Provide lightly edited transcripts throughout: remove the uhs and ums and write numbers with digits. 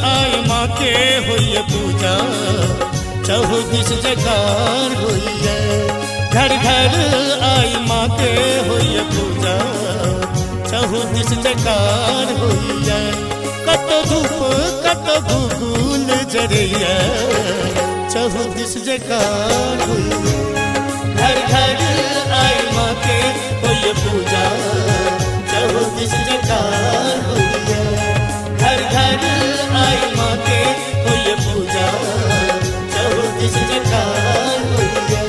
आई माँ के होइए पूजा, चहुदिस जयकार होइए। घर घर आई माँ के होइए पूजा, चहुदिस जयकार होइए। कतो धूप कतो घुघुल जरैया, चहुदिस जयकार होइए। घर घर आई माँ के होइए पूजा, चहुदिस जयकार होइए। घर घर आई माँ के होइए पूजा, चहुदिस जयकार होइए।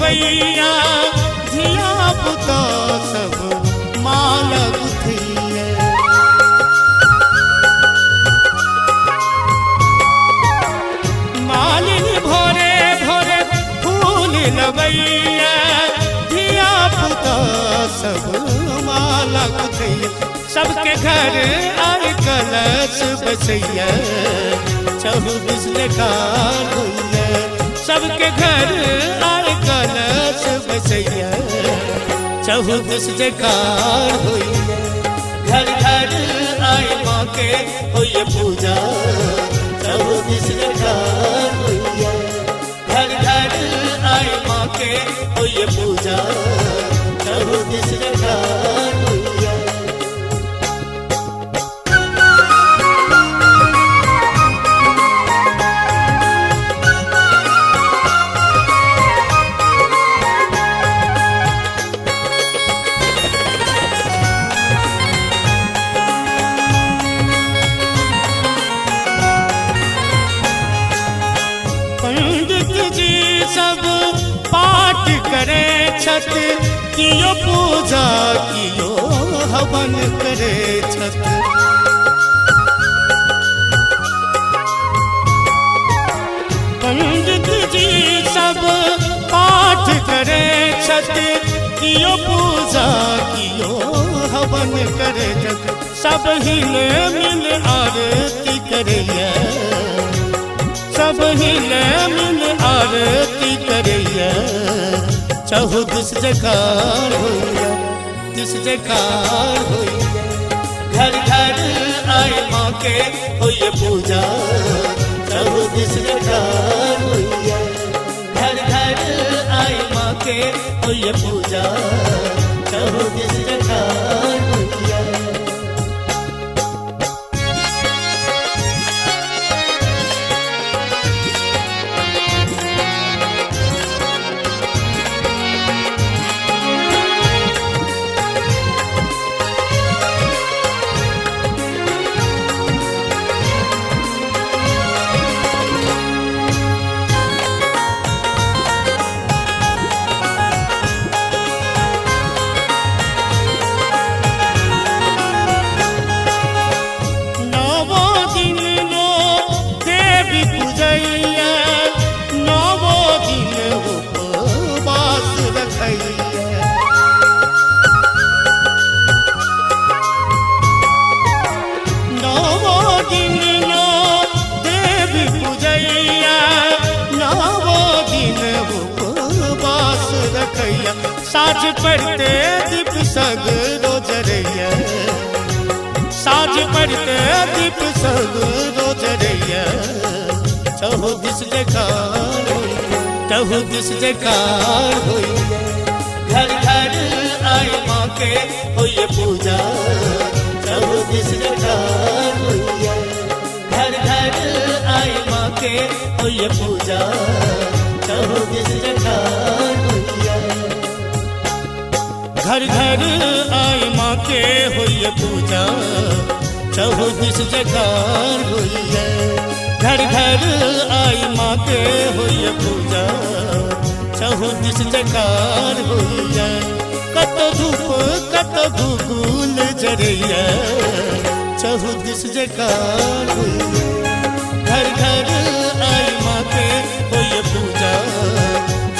भैया धिया पुता सब माला गुथिए। मालिन भोरे भोरे फूल नवैया, धिया पुता सब माला गुथिए। सबके घर आए कलश बसैया, चहुदिस जयकार होइए। सबके घर आए कलश बसैया, चहुदिस जयकार होइए। घर घर आए माँ के होइए पूजा, चहुदिस जयकार होइए। घर घर आए माँ के होइए पूजा, चहुदिस जयकार होइए। सब पाठ करे छत, कियो पूजा कियो हवन करे छत। पंडित जी सब पाठ करे छत, कियो पूजा कियो हवन करे छत। सब हिल मिल आरती करैया, सब हिल मिल आरती करैया। चहुदिस जयकार होइए, दिस जयकार होइए। घर घर आए माँ के होइए पूजा, चहुदिस जयकार होइए। घर घर आए माँ के होइए पूजा, चहुदिस जयकार होइए। साझ पड़ते दीप सगरो जरैया, साझ पड़ते दीप सगरो जरैया। चहुदिस जयकार होइए, चहुदिस जयकार होइए। घर घर आई माँ के होइए पूजा, चहुदिस जयकार होइए। घर घर आई माँ के होइए पूजा, चहुदिस जयकार होइए। घर घर आई माँ के होइए पूजा, चहुदिस जयकार होइए। घर घर आई माँ के होइए पूजा, चहुदिस जयकार होइए। कत धूप कत भूगुल जरैया चहुदिस जयकार होइए घर घर आई माँ के होइए पूजा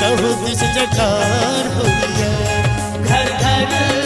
चहुदिस जयकार होइए घर घर